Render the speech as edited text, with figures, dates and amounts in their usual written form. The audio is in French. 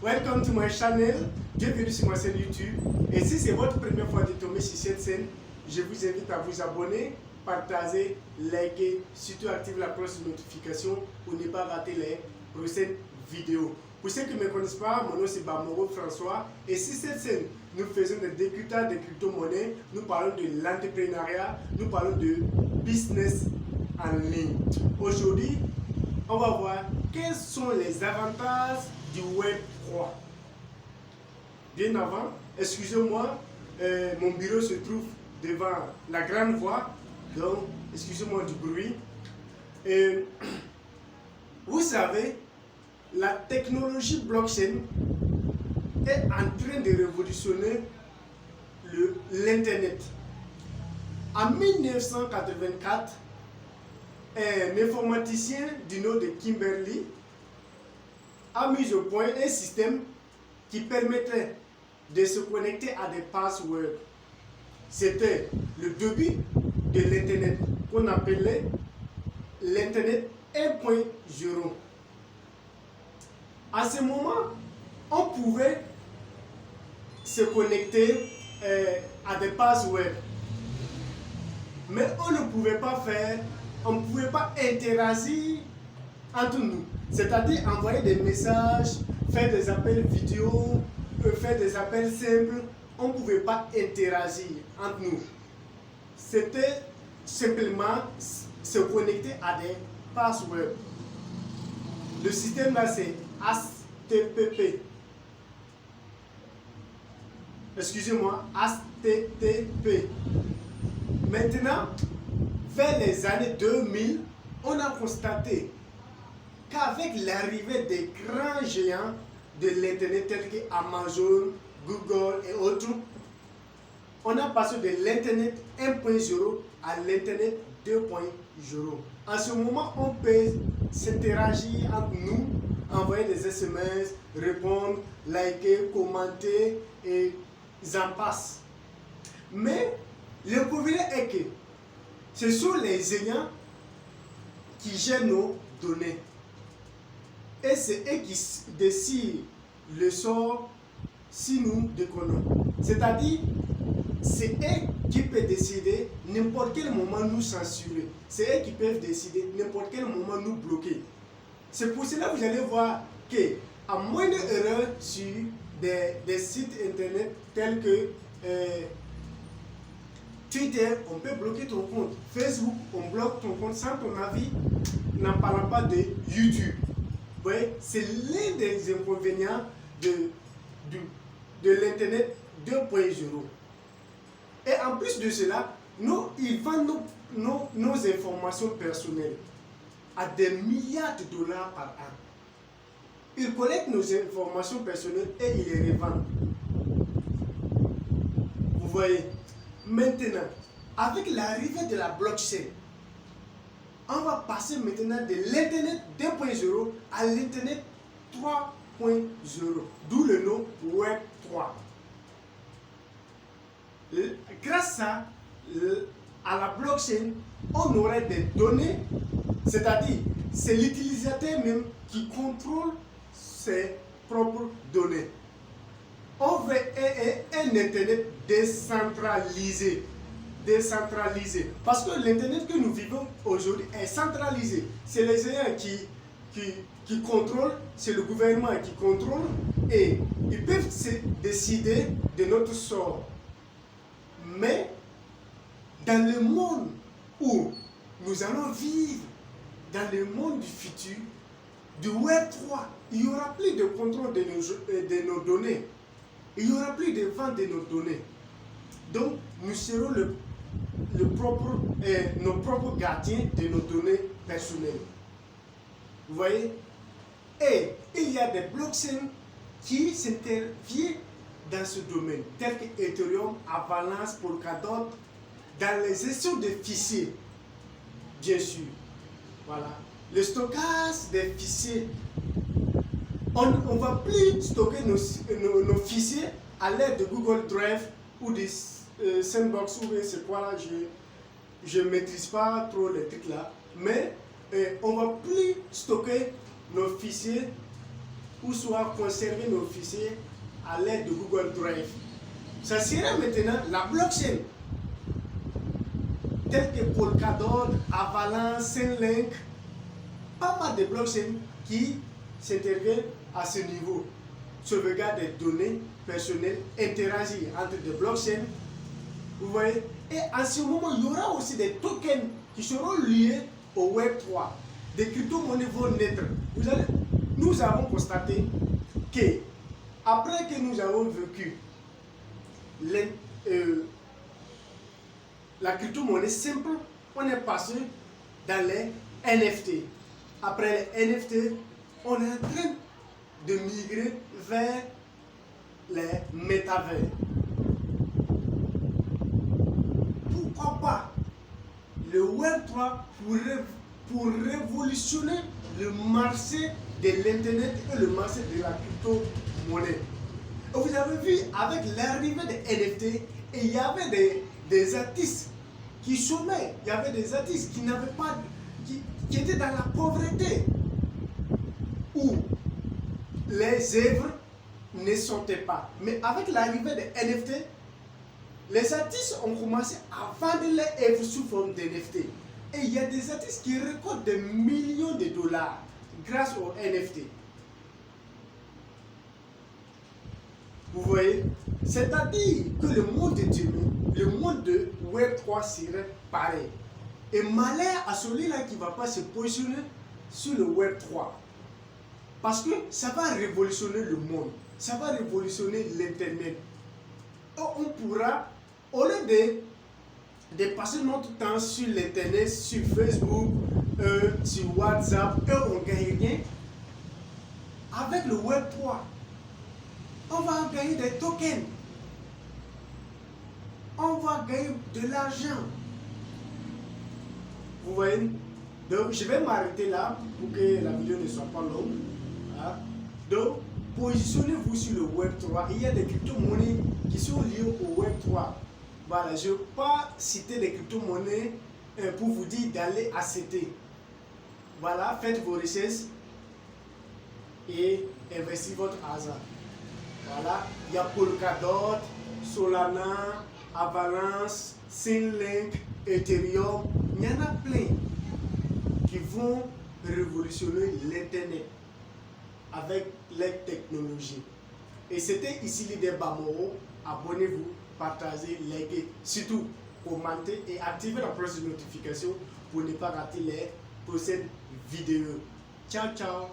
Welcome to my channel. Bienvenue sur ma chaîne YouTube. Et si c'est votre première fois de tomber sur cette chaîne, je vous invite à vous abonner, partager, liker, surtout activer la cloche de notification pour ne pas rater les prochaines vidéos. Pour ceux qui ne me connaissent pas, mon nom c'est Bamoro François. Et sur cette chaîne, nous faisons des décryptages de crypto-monnaies, nous parlons de l'entrepreneuriat, nous parlons de business en ligne. Aujourd'hui, on va voir quels sont les avantages du Web 3. Bien avant, excusez-moi, mon bureau se trouve devant la grande voie, donc excusez-moi du bruit. Vous savez, la technologie blockchain est en train de révolutionner l'Internet. En 1984, un informaticien du nom de Kimberly a mis au point un système qui permettait de se connecter à des pages web. C'était le début de l'Internet qu'on appelait l'Internet 1.0. À ce moment, on pouvait se connecter à des pages web. Mais on ne pouvait pas interagir entre nous. C'est-à-dire envoyer des messages, faire des appels vidéo, faire des appels simples. On ne pouvait pas interagir entre nous. C'était simplement se connecter à des pages web. Le système là c'est HTTP. Excusez-moi, HTTP. Maintenant, vers les années 2000, on a constaté qu'avec l'arrivée des grands géants de l'Internet tels que Amazon, Google et autres, on a passé de l'Internet 1.0 à l'Internet 2.0. En ce moment, on peut s'interagir entre nous, envoyer des SMS, répondre, liker, commenter et j'en passe. Mais le problème est que ce sont les géants qui gèrent nos données. Et c'est eux qui décident le sort si nous déconnons. C'est-à-dire, c'est eux qui peuvent décider n'importe quel moment nous censurer. C'est eux qui peuvent décider n'importe quel moment nous bloquer. C'est pour cela que vous allez voir qu'à moins d'erreurs sur des sites internet tels que Twitter, on peut bloquer ton compte. Facebook, on bloque ton compte sans ton avis, n'en parlant pas de YouTube. Vous voyez, c'est l'un des inconvénients de l'Internet 2.0. Et en plus de cela, ils vendent nos informations personnelles à des milliards de dollars par an. Ils collectent nos informations personnelles et ils les revendent. Vous voyez? Maintenant, avec l'arrivée de la blockchain, on va passer maintenant de l'Internet 2.0 à l'Internet 3.0, d'où le nom Web 3. Grâce à la blockchain, on aurait des données, c'est-à-dire c'est l'utilisateur même qui contrôle ses propres données. On veut un Internet décentralisé. Parce que l'Internet que nous vivons aujourd'hui est centralisé. C'est les géants qui contrôlent, c'est le gouvernement qui contrôle et ils peuvent décider de notre sort. Mais dans le monde où nous allons vivre, dans le monde du futur, du Web 3, il n'y aura plus de contrôle de nos données. Il n'y aura plus de vente de nos données. Donc, nous serons nos propres gardiens de nos données personnelles. Vous voyez? Et il y a des blockchains qui s'interviennent dans ce domaine, tels que Ethereum, Avalanche, Polkadot, dans les gestions de fichiers, bien sûr. Voilà. Le stockage des fichiers. On ne va plus stocker nos fichiers à l'aide de Google Drive ou des Sandbox ou c'est quoi là, je ne maîtrise pas trop les trucs là, mais on ne va plus stocker nos fichiers ou soit conserver nos fichiers à l'aide de Google Drive. Ça sera maintenant la blockchain, telle que Polkadot, Avalanche, Chainlink, pas mal de blockchains qui s'interviennent à ce niveau. Sauvegarde des données personnelles, interagir entre des blockchains. Vous voyez? Et en ce moment, il y aura aussi des tokens qui seront liés au Web3. Des crypto-monnaies vont naître. Nous avons constaté que, après que nous avons vécu la crypto-monnaie simple, on est passé dans les NFT. Après les NFT, on est en train de migrer vers les métavers. Pourquoi pas le Web3 pour révolutionner le marché de l'Internet et le marché de la crypto-monnaie. Vous avez vu, avec l'arrivée des NFT, il y avait des artistes qui chômaient, il y avait des artistes qui n'avaient pas, qui étaient dans la pauvreté, où les œuvres ne sortaient pas. Mais avec l'arrivée des NFT, les artistes ont commencé à vendre leurs œuvres sous forme d'NFT. Et il y a des artistes qui récoltent des millions de dollars grâce aux NFT. Vous voyez? C'est-à-dire que le monde de demain, le monde de Web3 serait pareil. Et malheur à celui-là qui ne va pas se positionner sur le Web3. Parce que ça va révolutionner le monde. Ça va révolutionner l'Internet. On pourra, au lieu de passer notre temps sur l'Internet, sur Facebook, sur WhatsApp, et on ne gagne rien, avec le Web3, on va gagner des tokens. On va gagner de l'argent. Vous voyez? Donc, je vais m'arrêter là pour que la vidéo ne soit pas longue. Hein? Donc, positionnez-vous sur le Web3. Il y a des crypto-monnaies qui sont liées au Web3. Voilà, je ne vais pas citer des crypto-monnaies pour vous dire d'aller acheter. Voilà, faites vos recherches et investissez votre argent. Voilà, il y a Polkadot, Solana, Avalanche, Chainlink, Ethereum. Il y en a plein qui vont révolutionner l'Internet avec les technologies. Et c'était ici l'idée Bamoro. Abonnez-vous, partagez, likez, surtout commentez et activez la cloche de notification pour ne pas rater les prochaines vidéos. Ciao, ciao!